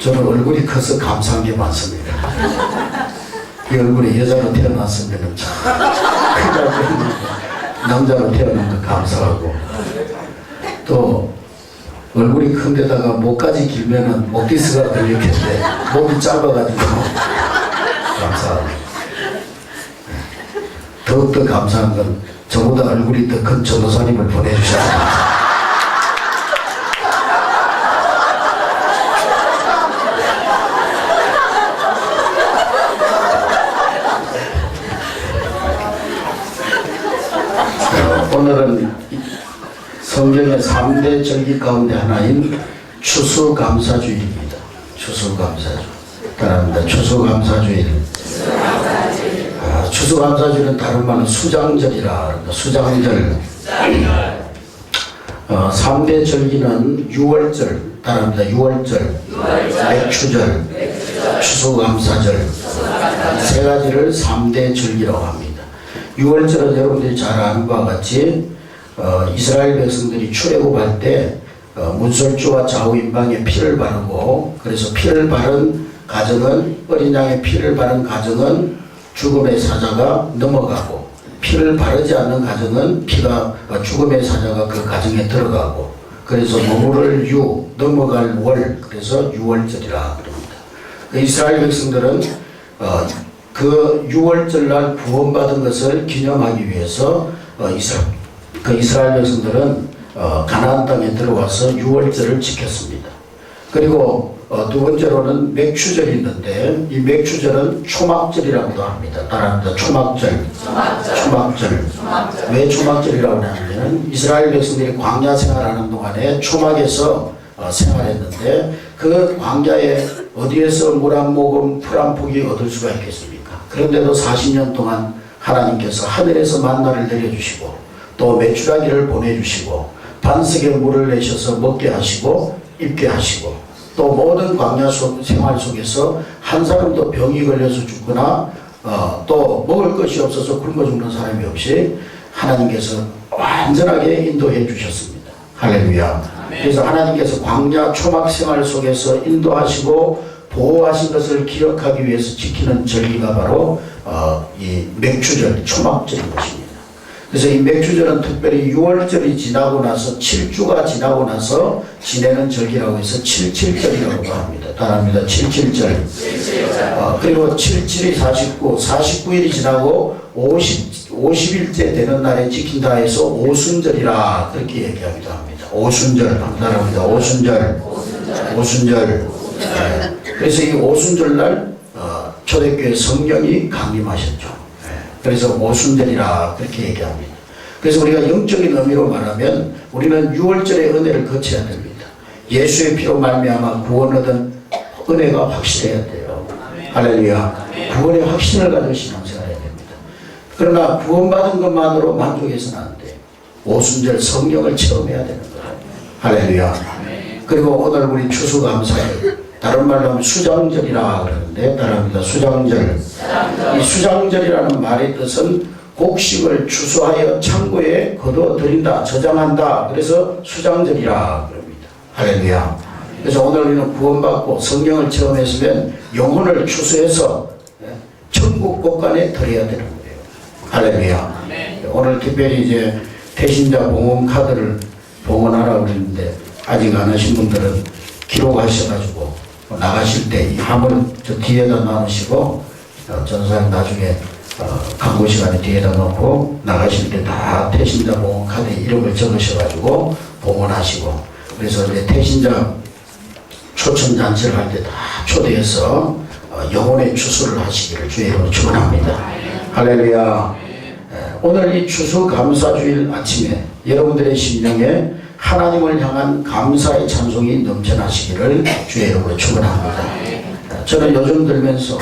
저는 얼굴이 커서 감사한 게 많습니다. 이 얼굴이 여자로 태어났으면 참 남자로 태어난 거 감사하고, 또 얼굴이 큰 데다가 목까지 길면은 목디스가 걸릴 텐데 목이 짧아가지고 감사하고, 더욱더 감사한 건 저보다 얼굴이 더 큰 전도사님을 보내주셨습니다. 오늘은 성경의 3대 절기 가운데 하나인 추수감사주일입니다. 추수감사주. 따라합니다. 추수감사주일. 추수감사주일은 다른 말로 수장절이라 합니다. 수장절. 3대 절기는 유월절. 따라합니다. 유월절. 맥추절. 추수감사절. 세 가지를 3대 절기라고 합니다. 유월절은 여러분들이 잘 아는 바와 같이 이스라엘 백성들이 출애굽할 때 문설주와 좌우인방에 피를 바르고, 그래서 피를 바른 가정은, 어린 양의 피를 바른 가정은 죽음의 사자가 넘어가고, 피를 바르지 않는 가정은 죽음의 사자가 그 가정에 들어가고, 그래서 머무를 유, 넘어갈 월, 그래서 유월절이라 그럽니다. 이스라엘 백성들은 그 유월절날 구원받은 것을 기념하기 위해서 이스라엘 백성들은 가나안 땅에 들어와서 유월절을 지켰습니다. 그리고 두 번째로는 맥추절이 있는데, 이 맥추절은 초막절이라고도 합니다. 따라합니다. 초막절. 왜 초막절이라고 하냐면, 이스라엘 백성들이 광야 생활하는 동안에 초막에서 생활했는데, 그 광야에 어디에서 물 한 모금, 풀 한 포기 얻을 수가 있겠습니까? 그런데도 40년 동안 하나님께서 하늘에서 만나를 내려주시고, 또 메추라기를 보내주시고, 반석에 물을 내셔서 먹게 하시고 입게 하시고, 또 모든 광야 생활 속에서 한 사람도 병이 걸려서 죽거나 또 먹을 것이 없어서 굶어 죽는 사람이 없이 하나님께서 완전하게 인도해 주셨습니다. 할렐루야. 그래서 하나님께서 광야 초막 생활 속에서 인도하시고 보호하신 것을 기억하기 위해서 지키는 절기가 바로 이 맥추절, 초막절인 것입니다. 그래서 이 맥추절은 특별히 6월절이 지나고 나서 7주가 지나고 나서 지내는 절기라고 해서 77절이라고 합니다. 따라합니다. 77절. 그리고 77이 49, 49일이 지나고 50일째 되는 날에 지킨다 해서 오순절이라 그렇게 얘기하기도 합니다. 오순절. 따라합니다. 오순절. 그래서 이 오순절날 초대교회 성령이 강림하셨죠. 그래서 오순절이라 그렇게 얘기합니다. 그래서 우리가 영적인 의미로 말하면 우리는 6월절의 은혜를 거쳐야 됩니다. 예수의 피로 말미암아 구원 얻은 은혜가 확실해야 돼요. 할렐루야. 구원의 확신을 가지고 신앙생활 해야 됩니다. 그러나 구원받은 것만으로 만족해서는 안 돼요. 오순절 성령을 체험해야 되는 거예요. 할렐루야. 그리고 오늘 우리 추수감사절, 다른 말로 하면 수장절이라 그러는데, 따라합니다. 수장절. 이 수장절이라는 말의 뜻은 곡식을 추수하여 창고에 거둬들인다, 저장한다. 그래서 수장절이라 그럽니다. 할렐루야. 그래서 오늘 우리는 구원받고 성령을 체험했으면 영혼을 추수해서 천국 곳간에 드려야 되는 거예요. 할렐루야. 오늘 특별히 이제 태신자 봉헌 카드를 봉헌하라고 그랬는데, 아직 안 하신 분들은 기록하셔가지고 나가실 때 이 함을 저 뒤에다 놔놓으시고, 전사님 나중에 광고 시간에 뒤에다 놓고 나가실 때 다 태신자 봉헌 카드에 이름을 적으셔가지고 봉헌하시고, 그래서 이제 태신자 초청잔치를 할 때 다 초대해서 영혼의 추수를 하시기를 주의 이름으로 축원합니다. 할렐루야. 오늘 이 추수감사주일 아침에 여러분들의 심령에 하나님을 향한 감사의 찬송이 넘쳐나시기를 주의 이름으로 축원합니다. 저는 요즘 들면서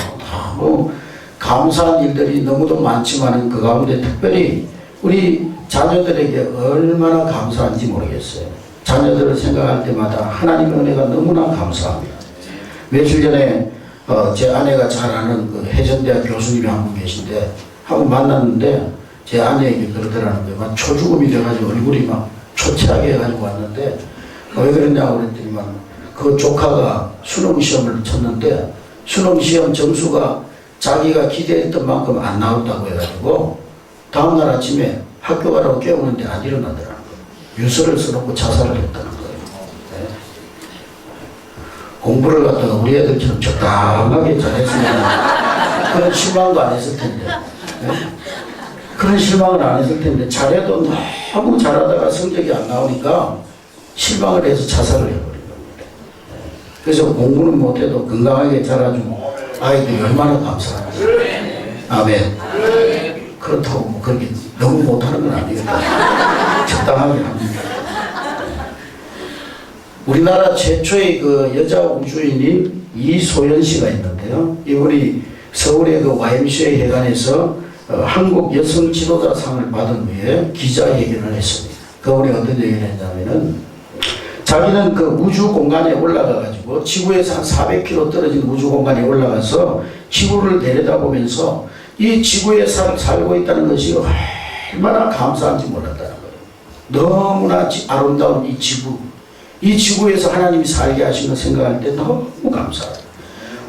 너무 감사한 일들이 너무도 많지만 그 가운데 특별히 우리 자녀들에게 얼마나 감사한지 모르겠어요. 자녀들을 생각할 때마다 하나님의 은혜가 너무나 감사합니다. 며칠 전에 제 아내가 잘 아는 그 해전대학 교수님이 한 분 계신데 하고 만났는데, 제 아내에게 그러더라는 거예요. 막 초죽음이 돼가지고 얼굴이 막 초췌하게 해가지고 왔는데, 왜 그랬냐고 그랬더니만 그 조카가 수능시험을 쳤는데 수능시험 점수가 자기가 기대했던 만큼 안 나왔다고 해가지고 다음날 아침에 학교 가라고 깨우는데 안 일어나더라는 거예요. 유서를 써놓고 자살을 했다는 거예요. 네. 공부를 갖다가 우리 애들처럼 적당하게 잘했으면 그런 실망도 안 했을 텐데. 네? 그런 실망을 안 했을 텐데 잘해도 너무 잘하다가 성적이 안 나오니까 실망을 해서 자살을 해버린 겁니다. 그래서 공부는 못해도 건강하게 자라준 아이들이 얼마나 감사한지. 아멘. 그렇다고 뭐 그렇게 너무 못하는 건 아니겠다. 적당하게 합니다. 우리나라 최초의 그 여자 우주인인 이소연 씨가 있는데요. 이분이 서울의 그 YMCA 회관에서 한국 여성 지도자상을 받은 후에 기자회견을 했습니다. 그분이 어떤 얘기를 했냐면은 자기는 그 우주 공간에 올라가 가지고 지구에서 한 400km 떨어진 우주 공간에 올라가서 지구를 내려다보면서 이 지구에 살고 있다는 것이 얼마나 감사한지 몰랐다는 거예요. 너무나 아름다운 이 지구, 이 지구에서 하나님이 살게 하신 걸 생각할 때 너무 감사해요.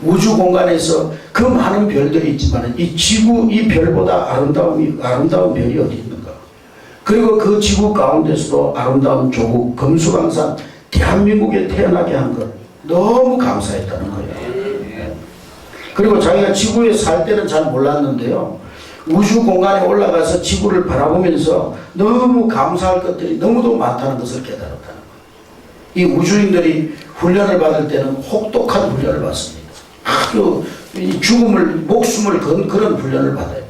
우주 공간에서 그 많은 별들이 있지만 이 지구, 이 별보다 아름다운 별이 어디 있는가. 그리고 그 지구 가운데서도 아름다운 조국 금수강산 대한민국에 태어나게 한 것 너무 감사했다는 거예요. 그리고 자기가 지구에 살 때는 잘 몰랐는데요. 우주 공간에 올라가서 지구를 바라보면서 너무 감사할 것들이 너무도 많다는 것을 깨달았다는 거예요. 이 우주인들이 훈련을 받을 때는 혹독한 훈련을 받습니다. 아주 목숨을 건 그런 훈련을 받아요.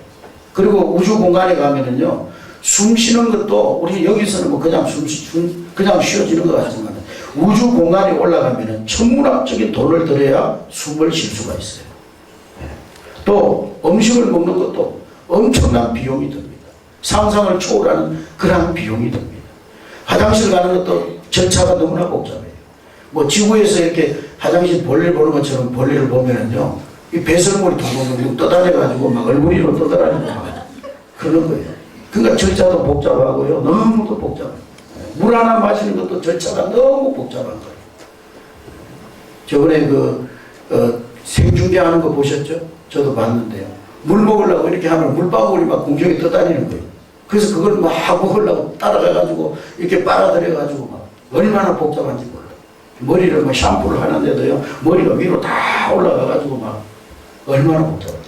그리고 우주 공간에 가면은요, 숨 쉬는 것도 우리 여기서는 뭐 그냥 그냥 쉬어지는 것 같지만 우주 공간에 올라가면은 천문학적인 돈을 들여야 숨을 쉴 수가 있어요. 또 음식을 먹는 것도 엄청난 비용이 듭니다. 상상을 초월하는 그러한 비용이 듭니다. 화장실 가는 것도 절차가 너무나 복잡해요. 뭐 지구에서 이렇게 화장실 볼일 보는 것처럼 볼일을 보면은요, 이 배설물이 동동동 떠다녀가지고 막 얼굴 위로 떠다니고 막 그런 거예요. 그러니까 절차도 복잡하고요, 너무도 복잡해요. 물 하나 마시는 것도 절차가 너무 복잡한 거예요. 저번에 생중계하는 거 보셨죠? 저도 봤는데요. 물 먹으려고 이렇게 하면 물방울이 막 공중에 떠다니는 거예요. 그래서 그걸 막 먹으려고 따라가가지고 이렇게 빨아들여가지고 막 얼마나 복잡한지 몰라요. 머리를 막 샴푸를 하는데도요, 머리가 위로 다 올라가가지고 막 얼마나 복잡해요.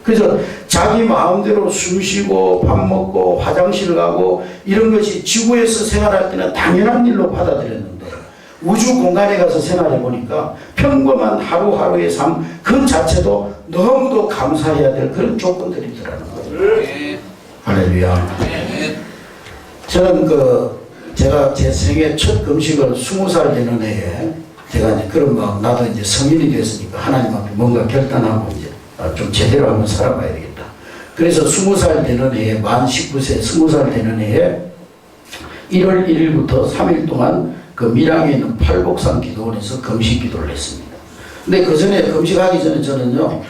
그래서 자기 마음대로 숨 쉬고 밥 먹고 화장실 가고 이런 것이 지구에서 생활할 때는 당연한 일로 받아들였는데 우주 공간에 가서 생활해 보니까 평범한 하루하루의 삶 그 자체도 너무도 감사해야 될 그런 조건들이 있더라는 거예요. 할렐루야. 저는 제가 제 생애 첫 금식을 20살 되는 해에 제가 이제 그런 마음, 나도 이제 성인이 됐으니까 하나님 앞에 뭔가 결단하고 이제 좀 제대로 한번 살아봐야 되겠다. 그래서 20살 되는 해에, 만 19세 20살 되는 해에 1월 1일부터 3일 동안 그 밀양에 있는 팔복산 기도원에서 금식 기도를 했습니다. 근데 그 전에 금식하기 전에 저는요,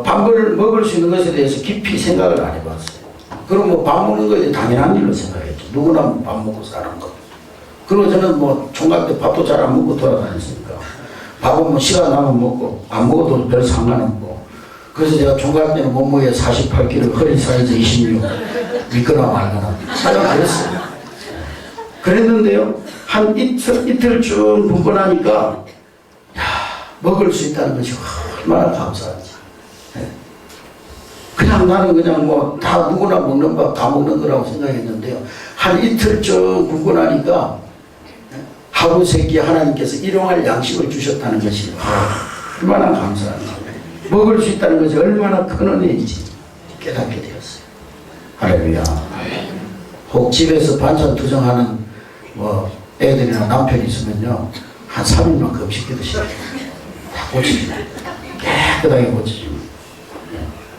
밥을 먹을 수 있는 것에 대해서 깊이 생각을 안 해봤어요. 그럼 뭐 밥 먹는 거에 당연한 일로 생각했죠. 누구나 밥 먹고 사는 거. 그리고 저는 뭐 총각 때 밥도 잘 안 먹고 돌아다녔으니까 밥은 뭐 시간 나면 먹고 안 먹어도 별 상관없고. 그래서 제가 총각 때는 몸무게 48kg, 허리 사이즈 26, 믿거나 말거나 하여간 그랬어요. 그랬는데요, 한 이틀 쭉 굶고 나니까 먹을 수 있다는 것이 얼마나 감사한지. 그냥 나는 그냥 뭐 다 누구나 먹는 밥 다 먹는 거라고 생각했는데요, 한 이틀 쭉 굶고 나니까 하루 세 끼 하나님께서 일용할 양식을 주셨다는 것이 얼마나 감사한지, 먹을 수 있다는 것이 얼마나 큰 은혜인지 깨닫게 되었어요. 할렐루야. 혹 집에서 반찬 투정하는 뭐 애들이나 남편이 있으면요, 한 3일만 금식해 드시죠. 다 고치죠. 깨끗하게 고치죠.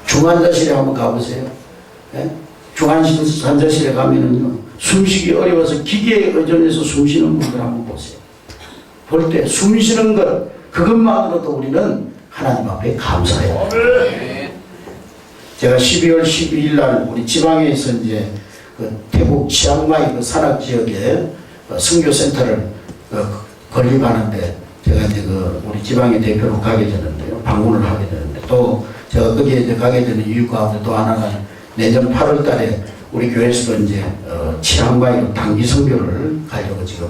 중환자실에 한번 가보세요. 예? 중환자실에 가면은요, 숨쉬기 어려워서 기계에 의존해서 숨쉬는 분들 한번 보세요. 볼 때 숨쉬는 것, 그것만으로도 우리는 하나님 앞에 감사해요. 제가 12월 12일 날 우리 지방에서 이제 태국 치앙마이 산악 지역에 선교센터를 건립하는데 제가 이제 우리 지방의 대표로 가게 되는데요. 방문을 하게 되는데, 또 제가 거기에 이제 가게 되는 이유 가운데 또 하나는 내년 8월 달에 우리 교회에서도 이제 치앙마이로 단기 선교를 가려고 지금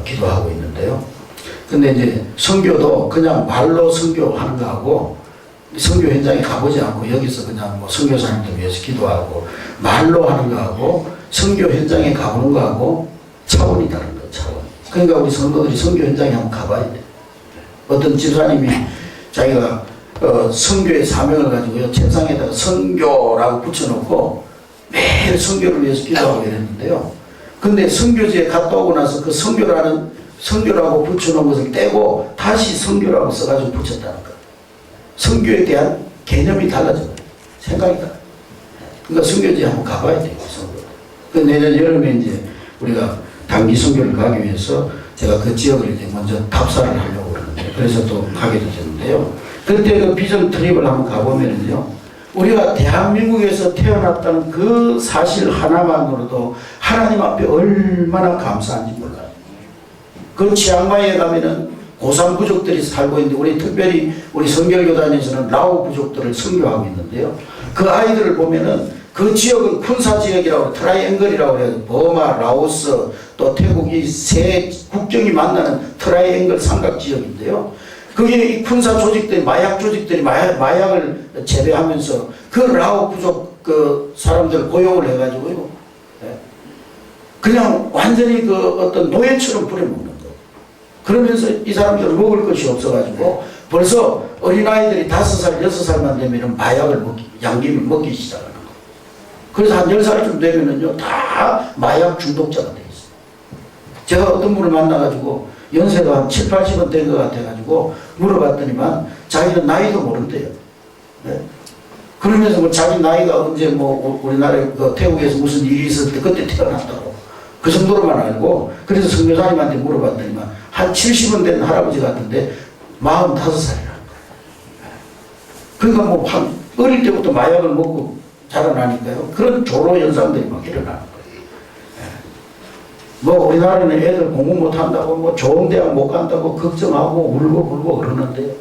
기도하고 있는데요. 근데 이제 선교도 그냥 말로 선교하는 거하고 선교 현장에 가보지 않고 여기서 그냥 뭐 선교사님들 위해서 기도하고 말로 하는 거하고 선교 현장에 가보는 거하고 차원이 다른 거예요. 차원. 그러니까 우리 성도들이 선교 현장에 한번 가봐야 돼요. 어떤 집사님이 자기가 선교의 사명을 가지고요, 책상에다가 선교라고 붙여놓고 매일 선교를 위해서 기도하고 이랬는데요. 근데 선교지에 갔다 오고 나서 그 선교라고 붙여놓은 것을 떼고 다시 선교라고 써가지고 붙였다는 거예요. 선교에 대한 개념이 달라져요. 생각이 달라요. 그러니까 선교지에 한번 가봐야 돼요. 선교. 그 내년 여름에 이제 우리가 단기 선교를 가기 위해서 제가 그 지역을 이제 먼저 답사를 하려고 그러는데, 그래서 또 가게 되는데요. 그때 그 비전 트립을 한번 가보면요, 우리가 대한민국에서 태어났다는 그 사실 하나만으로도 하나님 앞에 얼마나 감사한지 몰라요. 그 치앙마이에 가면은 고산 부족들이 살고 있는데, 우리 특별히 우리 성결교단에서는 라오 부족들을 선교하고 있는데요. 그 아이들을 보면은 그 지역은 군사 지역이라고, 트라이앵글이라고 해서 버마, 라오스, 또 태국 이 세 국경이 만나는 트라이앵글 삼각 지역인데요. 거기에 이 군사 조직들이, 마약 조직들이 마약을 재배하면서 그 라오 부족 그 사람들 고용을 해가지고요, 그냥 완전히 그 어떤 노예처럼 부려먹는 거예요. 그러면서 이 사람들은 먹을 것이 없어가지고 벌써 어린아이들이 5살, 6살만 되면 마약을 양김을 먹기 시작하는 거예요. 그래서 한 10살쯤 되면은요, 다 마약 중독자가 돼 있어요. 제가 어떤 분을 만나가지고 연세가 한 7, 80은 된 것 같아가지고 물어봤더니만 자기는 나이도 모른대요. 네? 그러면서 뭐 자기 나이가 언제 뭐 우리나라에 그 태국에서 무슨 일이 있었을 때 그때 태어났다고. 그 정도로만 알고, 그래서 선교사님한테 물어봤더니만 한 70은 된 할아버지 같은데 45살이라는 거예요. 그러니까 뭐 어릴 때부터 마약을 먹고 자라나니까요, 그런 조로 현상들이 막 일어나는 거예요. 뭐 우리나라는 애들 공부 못한다고 뭐 좋은 대학 못 간다고 걱정하고 울고 그러는데요,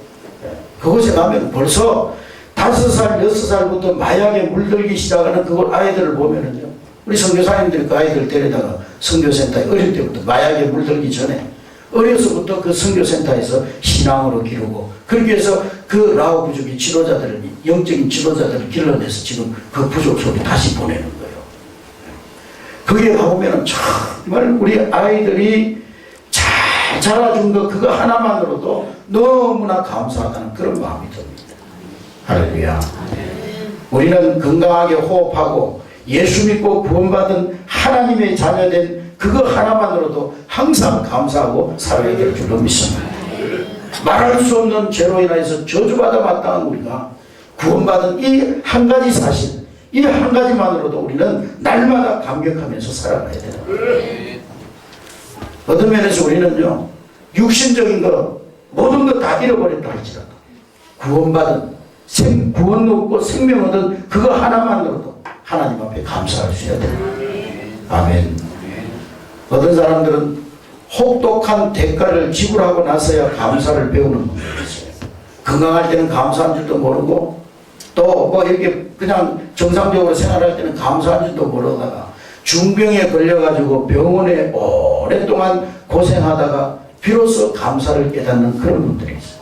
그곳에 가면 벌써 5살, 6살부터 마약에 물들기 시작하는 그걸 아이들을 보면은요, 우리 선교사님들이 그 아이들 데려다가 선교센터에 어릴 때부터 마약에 물들기 전에 어려서부터 그 선교센터에서 신앙으로 기르고, 그렇게 해서 그 라오 부족의 지도자들을, 영적인 지도자들을 길러내서 지금 그 부족 속에 다시 보내는 거예요. 거기에 가보면 정말 우리 아이들이 잘 자라준 거, 그거 하나만으로도 너무나 감사하다는 그런 마음이 듭니다. 할렐루야. 우리는 건강하게 호흡하고 예수 믿고 구원받은 하나님의 자녀된 그거 하나만으로도 항상 감사하고 살아야 될 줄로 믿습니다. 말할 수 없는 죄로 인해서 저주받아 마땅한 우리가 구원받은 이 한 가지 사실, 이 한 가지만으로도 우리는 날마다 감격하면서 살아가야 돼요. 어떤 면에서 우리는요, 육신적인 거 모든 거 다 잃어버렸다 할지라도 구원받은 구원 얻고 생명 얻은 그거 하나만으로도 하나님 앞에 감사할 수 있어야 돼요. 아멘. 어떤 사람들은 혹독한 대가를 지불하고 나서야 감사를 배우는 분들이 있어요. 건강할 때는 감사한 줄도 모르고, 또 뭐 이렇게 그냥 정상적으로 생활할 때는 감사한 줄도 모르다가 중병에 걸려가지고 병원에 오랫동안 고생하다가 비로소 감사를 깨닫는 그런 분들이 있어요.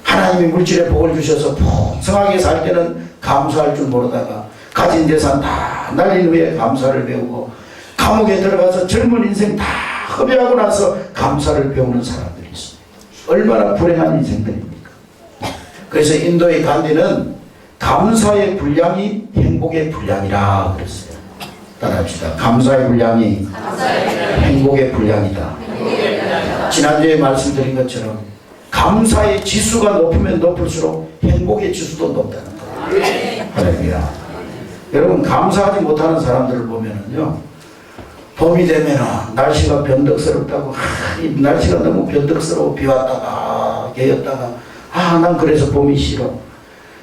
하나님이 물질의 복을 주셔서 풍성하게 살 때는 감사할 줄 모르다가 가진 재산 다 날린 후에 감사를 배우고, 감옥에 들어가서 젊은 인생 다 허비하고 나서 감사를 배우는 사람들이 있습니다. 얼마나 불행한 인생들입니까? 그래서 인도의 간디는 감사의 분량이 행복의 분량이라 그랬어요. 따라합시다. 감사의 분량이 행복의 분량이다. 지난주에 말씀드린 것처럼 감사의 지수가 높으면 높을수록 행복의 지수도 높다는 거예요. 할렐루야. 여러분, 감사하지 못하는 사람들을 보면은요, 봄이 되면 날씨가 변덕스럽다고, 이 날씨가 너무 변덕스러워, 비 왔다가 개였다가, 난 그래서 봄이 싫어.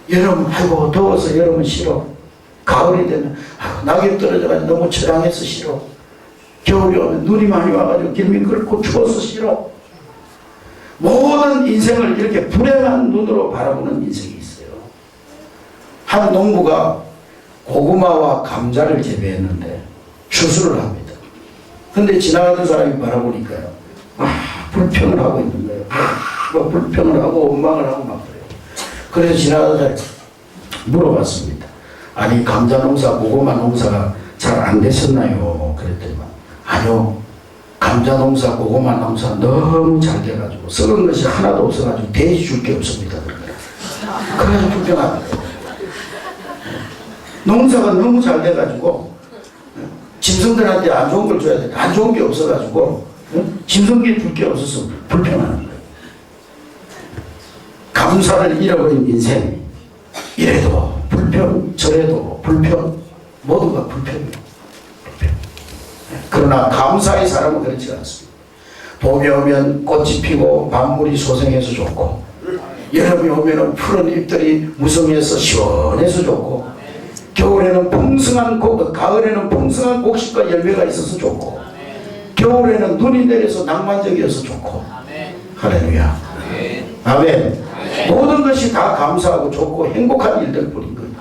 여름, 아이고 더워서 여름은 싫어. 가을이 되면 낙엽 떨어져가지고 너무 처량해서 싫어. 겨울이 오면 눈이 많이 와가지고 길 미끄럽고 추워서 싫어. 모든 인생을 이렇게 불행한 눈으로 바라보는 인생이 있어요. 한 농부가 고구마와 감자를 재배했는데 추수를 합니다. 근데 지나가던 사람이 바라보니까요, 불평을 하고 있는 거예요. 불평을 하고 원망을 하고 막 그래요. 그래서 지나가던 사람이 물어봤습니다. 아니, 감자 농사, 고구마 농사가 잘 안 됐었나요? 그랬더니만, 아니요. 감자 농사, 고구마 농사 너무 잘 돼가지고 썩은 것이 하나도 없어가지고 돼지 줄 게 없습니다. 그래서 불평합니다. 농사가 너무 잘 돼가지고 짐승들한테 안 좋은 걸 줘야 되는데 안 좋은 게 없어가지고 짐승께 줄 게 없어서 불평하는 거예요. 감사를 잃어버린 인생, 이래도 불평, 저래도 불평, 모두가 불평이에요. 그러나 감사의 사람은 그렇지 않습니다. 봄이 오면 꽃이 피고 만물이 소생해서 좋고, 여름이 오면 푸른 잎들이 무성해서 시원해서 좋고, 겨울에는 가을에는 풍성한 곡식과 열매가 있어서 좋고, 겨울에는 눈이 내려서 낭만적이어서 좋고. 할렐루야. 아멘. 모든 것이 다 감사하고 좋고 행복한 일들 뿐인 거예요.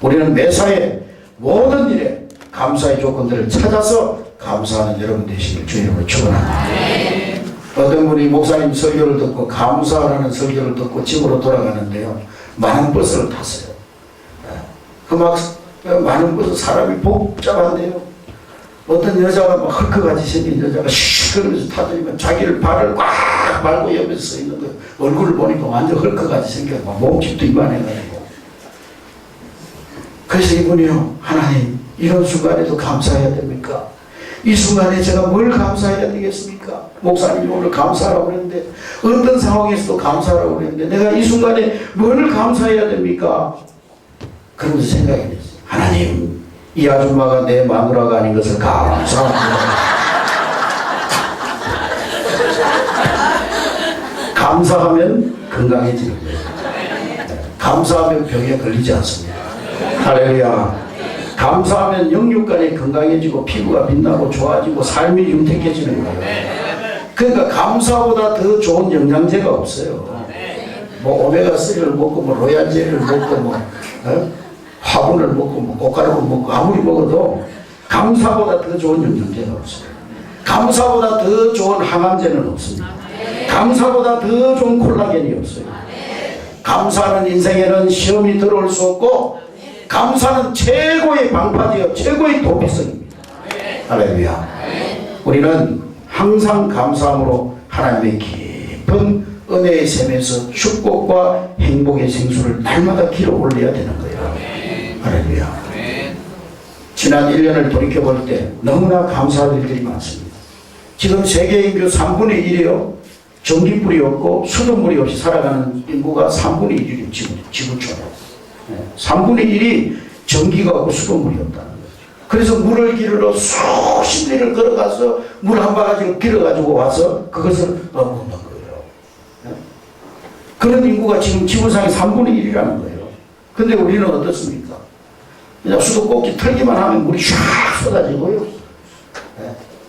우리는 매사에 모든 일에 감사의 조건들을 찾아서 감사하는 여러분 되시길 주의 이름으로 축원합니다. 어떤 분이 목사님 설교를 듣고 감사하라는 설교를 듣고 집으로 돌아가는데요, 많은 버스를 탔어요. 많은 버스 사람이 복잡한데요, 어떤 여자가 막 헐크같이 생긴 여자가 슉 그러면서 타더니만 자기를 발을 꽉 밟고 옆에서 서 있는 거예요. 얼굴을 보니까 완전 헐크같이 생겨서 몸집도 이만해가지고. 그래서 이분이요, 하나님, 이런 순간에도 감사해야 됩니까? 이 순간에 제가 뭘 감사해야 되겠습니까? 목사님이 오늘 감사하라고 그랬는데, 어떤 상황에서도 감사하라고 그랬는데, 내가 이 순간에 뭘 감사해야 됩니까? 그러면서 생각이 됐어요. 하나님, 이 아줌마가 내 마누라가 아닌 것을 감사합니다. 감사하면 건강해지는 거예요. 감사하면 병에 걸리지 않습니다. 할렐루야. 감사하면 영육간이 건강해지고 피부가 빛나고 좋아지고 삶이 윤택해지는 거예요. 그러니까 감사보다 더 좋은 영양제가 없어요. 뭐 오메가3를 먹고 뭐 로얄젤을 먹고 뭐 화분을 먹고 뭐 꽃가루를 먹고 아무리 먹어도 감사보다 더 좋은 영양제가 없어요. 감사보다 더 좋은 항암제는 없습니다. 감사보다 더 좋은 콜라겐이 없어요. 감사하는 인생에는 시험이 들어올 수 없고, 감사는 최고의 방파제요, 최고의 도피성입니다. 할렐루야. 우리는 항상 감사함으로 하나님의 깊은 은혜의 샘에서 축복과 행복의 생수를 날마다 길어 올려야 되는 거예요. 할렐루야. 지난 1년을 돌이켜볼 때 너무나 감사할 일들이 많습니다. 지금 세계 인구 3분의 1이요. 전기불이 없고 수돗물이 없이 살아가는 인구가 3분의 1이에요. 지구촌에. 3분의 1이 전기가 없고 수돗물이 없다는 거죠. 그래서 물을 기르러 수십 리를 걸어가서 물 한 바가지를 길어가지고 와서 그것을 먹는 거예요. 그런 인구가 지금 지구상의 3분의 1이라는 거예요. 근데 우리는 어떻습니까? 그냥 수도꼭지 털기만 하면 물이 샥 쏟아지고요.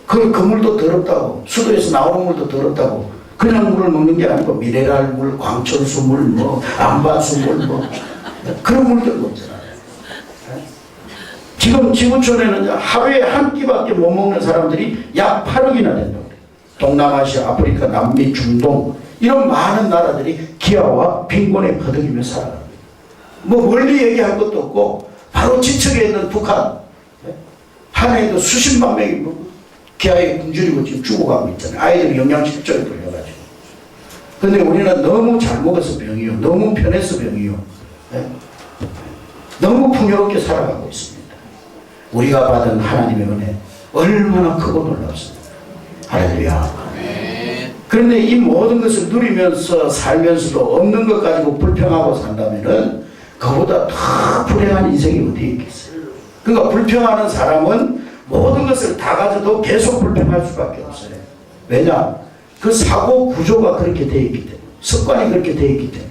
그 물도 더럽다고, 수도에서 나오는 물도 더럽다고, 그냥 물을 먹는 게 아니고 미네랄 물, 광천수 물, 뭐 안반수 물, 뭐 그런 물들 먹잖아요. 지금 지구촌에는 하루에 한 끼밖에 못 먹는 사람들이 약 8억이나 된다고. 동남아시아, 아프리카, 남미, 중동 이런 많은 나라들이 기아와 빈곤에 허덕이며 살아갑니다. 뭐 멀리 얘기할 것도 없고 바로 지척에 있는 북한, 한 해에도 수십만 명이 뭐 기아에 굶주리고 지금 죽어가고 있잖아요. 아이들이 영양실조에 걸려가지고. 근데 우리는 너무 잘 먹어서 병이요, 너무 편해서 병이요, 너무 풍요롭게 살아가고 있습니다. 우리가 받은 하나님의 은혜 얼마나 크고 놀랍습니다. 할렐루야. 그런데 이 모든 것을 누리면서 살면서도 없는 것 가지고 불평하고 산다면은 그보다 더 불행한 인생이 어디에 있겠어요. 그러니까 불평하는 사람은 모든 것을 다 가져도 계속 불평할 수밖에 없어요. 왜냐? 그 사고 구조가 그렇게 되어 있기 때문에, 습관이 그렇게 되어 있기 때문에.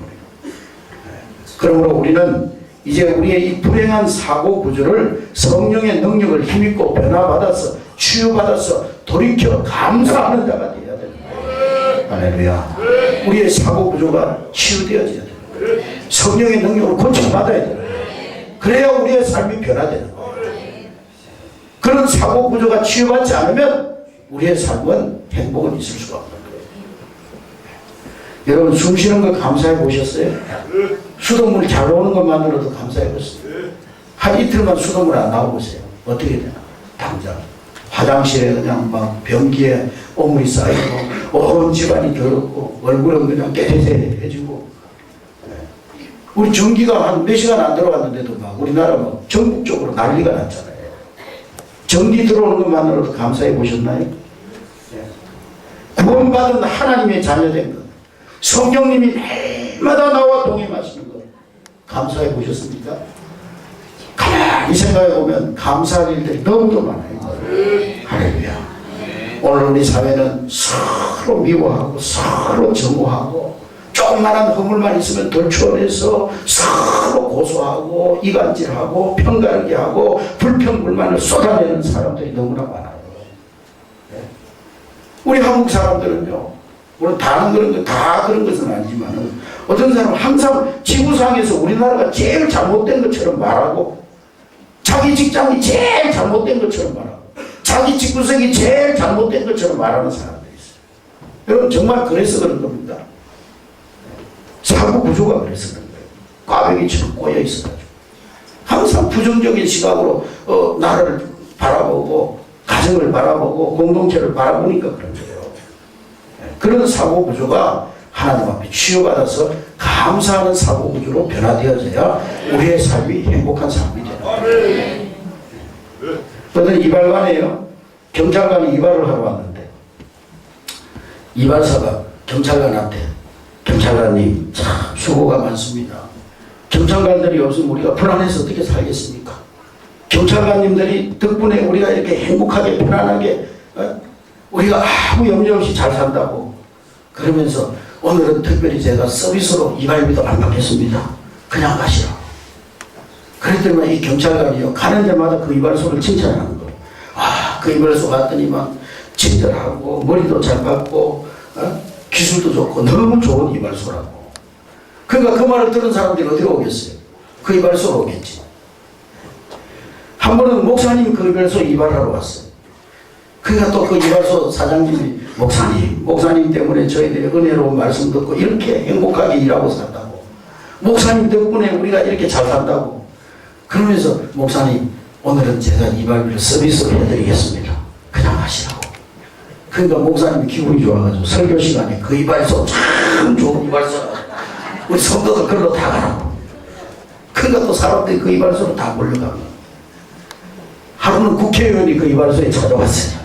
그러므로 우리는 이제 우리의 이 불행한 사고 구조를 성령의 능력을 힘입고 변화받아서 치유받아서 돌이켜 감사하는 자가 되어야 됩니다. 할렐루야. 우리의 사고 구조가 치유되어져야 돼요. 성령의 능력으로 고쳐받아야 돼요. 그래야 우리의 삶이 변화되는 거예요. 그런 사고 구조가 치유받지 않으면 우리의 삶은 행복은 있을 수가 없는 거예요. 여러분 숨 쉬는 걸 감사해 보셨어요? 수돗물 잘 나오는 것만으로도 감사해 보세요. 한 이틀만 수돗물 안 나오보세요. 어떻게 되나? 당장 화장실에 그냥 막 변기에 오물이 쌓이고 온 집안이 더럽고 얼굴은 그냥 깨끗해지고. 우리 전기가 한 몇 시간 안 들어갔는데도 막 우리나라 막 전국적으로 난리가 났잖아요. 전기 들어오는 것만으로도 감사해 보셨나요? 구원받은 하나님의 자녀된 것, 성령님이 매일마다 나와 동행하시는 것 감사해 보셨습니까? 가만히 생각해 보면 감사할 일들이 너무도 많아요. 할렐루야. 오늘 우리 사회는 서로 미워하고 서로 정오하고 조그만한 허물만 있으면 돌출해서 서로 고소하고 이간질하고 편가르기 하고 불평불만을 쏟아내는 사람들이 너무나 많아요. 우리 한국 사람들은요, 물론 다 그런 것은 아니지만 어떤 사람은 항상 지구상에서 우리나라가 제일 잘못된 것처럼 말하고 자기 직장이 제일 잘못된 것처럼 말하고 자기 집구석이 제일 잘못된 것처럼 말하는 사람들이 있어요. 여러분 정말 그래서 그런 겁니다. 사고 구조가 그래서 그런 거예요. 꽈배기처럼 꼬여 있어가지고 항상 부정적인 시각으로 나를 바라보고 가정을 바라보고 공동체를 바라보니까 그런 거예요. 그런 사고 구조가 하나님 앞에 치유받아서 감사하는 사고 구조로 변화되어져야 우리의 삶이 행복한 삶이 되는 거예요. 어떤 이발관이에요. 경찰관이 이발을 하러 왔는데 이발사가 경찰관한테 경찰관님 참 수고가 많습니다. 경찰관들이 없으면 우리가 불안해서 어떻게 살겠습니까? 경찰관님들이 덕분에 우리가 이렇게 행복하게 편안하게 우리가 아무 염려 없이 잘 산다고 그러면서 오늘은 특별히 제가 서비스로 이발비도 안 받겠습니다. 그냥 가시라. 그랬더니만 이 경찰관이요 가는 데마다 그 이발소를 칭찬하는 거예요. 그 이발소 갔더니만 친절하고 머리도 잘 받고 기술도 좋고 너무 좋은 이발소라고. 그러니까 그 말을 들은 사람들이 어디로 오겠어요? 그 이발소로 오겠지. 한 번은 목사님이 그 이발소 이발하러 왔어요. 그러니까 또 그 이발소 사장님이 목사님 때문에 저희들이 은혜로운 말씀 듣고 이렇게 행복하게 일하고 산다고. 목사님 덕분에 우리가 이렇게 잘 산다고. 그러면서 목사님 오늘은 제가 이발비를 서비스로 해드리겠습니다. 그냥 하시라고. 그러니까 목사님이 기분이 좋아가지고 설교 시간에 그 이발소 참 좋은 이발소라고. 우리 성도들 그걸로 다 가라고. 그러니까 또 사람들이 그 이발소로 다 몰려가고. 하루는 국회의원이 그 이발소에 찾아왔어요.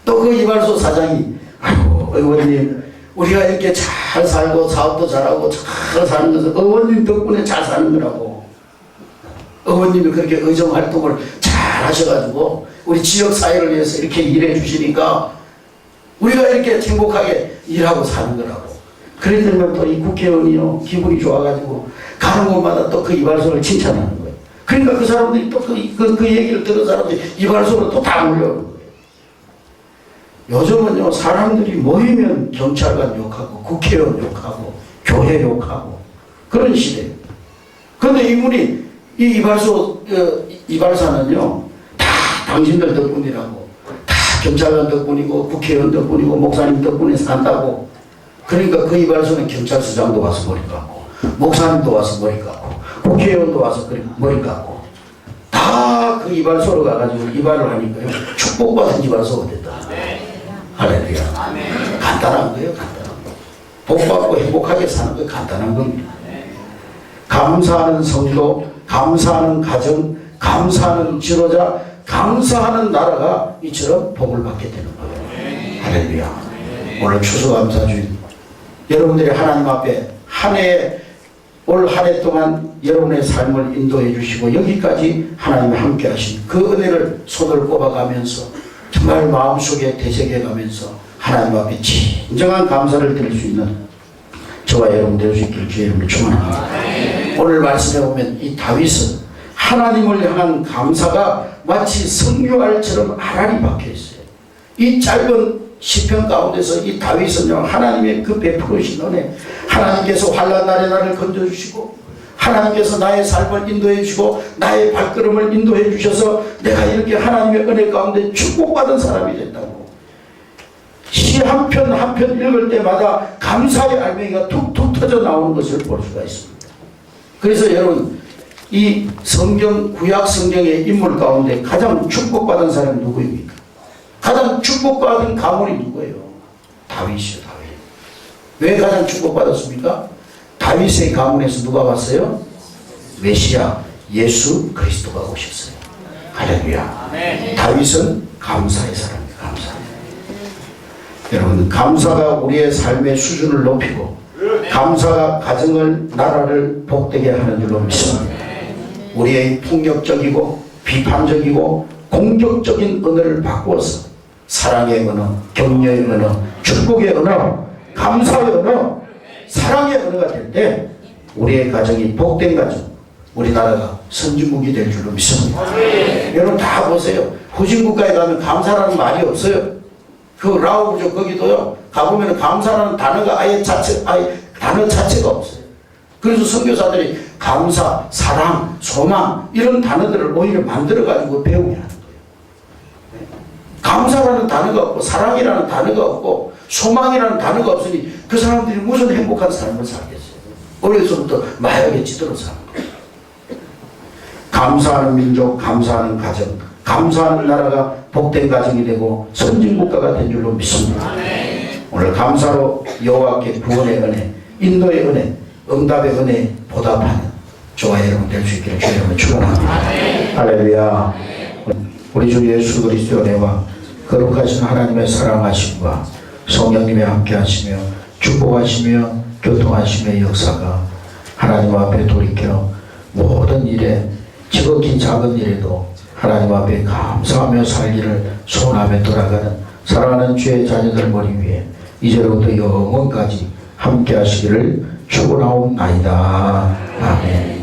또 그 이발소 사장이 아이고 의원님 우리가 이렇게 잘 살고 사업도 잘하고 잘 사는 것은 의원님 덕분에 잘 사는 거라고. 의원님이 그렇게 의정활동을 잘 하셔가지고 우리 지역사회를 위해서 이렇게 일해 주시니까 우리가 이렇게 행복하게 일하고 사는 거라고. 그랬더니 또 이 국회의원이요 기분이 좋아가지고 가는 곳마다 또 그 이발소를 칭찬하는 거예요. 그러니까 그 사람들이 또 그 얘기를 들은 사람들이 이발소로 또 다 몰려오는 거예요. 요즘은요 사람들이 모이면 경찰관 욕하고 국회의원 욕하고 교회 욕하고 그런 시대예요. 그런데 이분이 이 이발소 이발사는요 다 당신들 덕분이라고. 다 경찰관 덕분이고 국회의원 덕분이고 목사님 덕분에 산다고. 그러니까 그 이발소는 경찰서장도 와서 머리 깎고 목사님도 와서 머리 깎고 국회의원도 와서 머리 깎고 다 그 이발소로 가가지고 이발을 하니까요 축복받은 이발소가 됐다. 할렐루야. 간단한 거예요. 간단한 거. 복받고 행복하게 사는 거 간단한 겁니다. 감사하는 성도, 감사하는 가정, 감사하는 지도자, 감사하는 나라가 이처럼 복을 받게 되는 거예요. 할렐루야. 오늘 추수감사주일 여러분들이 하나님 앞에 올 한 해 동안 여러분의 삶을 인도해 주시고 여기까지 하나님이 함께 하신 그 은혜를 손을 꼽아가면서 정말 마음속에 되새겨 가면서 하나님 앞에 진정한 감사를 드릴 수 있는 저와 여러분 될 수 있기를 주의 이름으로 축원합니다. 오늘 말씀에 보면 이 다윗은 하나님을 향한 감사가 마치 성류알처럼 알알이 박혀 있어요. 이 짧은 시편 가운데서 이 다윗은요, 하나님의 그 베푸르신 은혜, 하나님께서 환난 날에 나를 건져주시고 하나님께서 나의 삶을 인도해 주시고 나의 발걸음을 인도해 주셔서 내가 이렇게 하나님의 은혜 가운데 축복받은 사람이 됐다고. 시 한 편 한 편 읽을 때마다 감사의 알맹이가 툭툭 터져 나오는 것을 볼 수가 있습니다. 그래서 여러분, 이 성경, 구약 성경의 인물 가운데 가장 축복받은 사람이 누구입니까? 가장 축복받은 가문이 누구예요? 다윗이요, 다윗. 왜 가장 축복받았습니까? 다윗의 가문에서 누가 왔어요? 메시아, 예수 그리스도가 오셨어요. 할렐루야. 다윗은 감사의 사람이에요, 감사. 여러분, 감사가 우리의 삶의 수준을 높이고 감사가 가정을, 나라를 복되게 하는 줄로 믿습니다. 우리의 폭력적이고 비판적이고 공격적인 언어를 바꾸어서 사랑의 언어, 격려의 언어, 축복의 언어, 감사의 언어, 사랑의 언어가 될 때 우리의 가정이 복된 가정, 우리나라가 선진국이 될 줄로 믿습니다. 여러분 다 보세요. 후진국가에 가면 감사라는 말이 없어요. 그 라오부족 거기도요, 가보면 감사라는 단어가 아예 단어 자체가 없어요. 그래서 선교사들이 감사, 사랑, 소망 이런 단어들을 오히려 만들어가지고 배우게 하는 거예요. 감사라는 단어가 없고 사랑이라는 단어가 없고 소망이라는 단어가 없으니 그 사람들이 무슨 행복한 삶을 살겠어요. 어려서부터 마약에 찌들어 사는 거예요. 감사하는 민족, 감사하는 가정, 감사하는 나라가 복된 가정이 되고 선진국가가 된 줄로 믿습니다. 오늘 감사로 여호와께 구원의 은혜, 인도의 은혜, 응답의 은혜 보답하는 저와 여러분 될 수 있기를 주의 이름으로 축원합니다. 할렐루야. 우리 주 예수 그리스도의 은혜와 거룩하신 하나님의 사랑하심과 성령님의 함께하시며 축복하시며 교통하심의 역사가 하나님 앞에 돌이켜 모든 일에 지극히 작은 일에도 하나님 앞에 감사하며 살기를 소원하며 돌아가는 사랑하는 주의 자녀들 머리 위에 이제로부터 영원까지 함께 하시기를 축원하옵나이다. 아멘.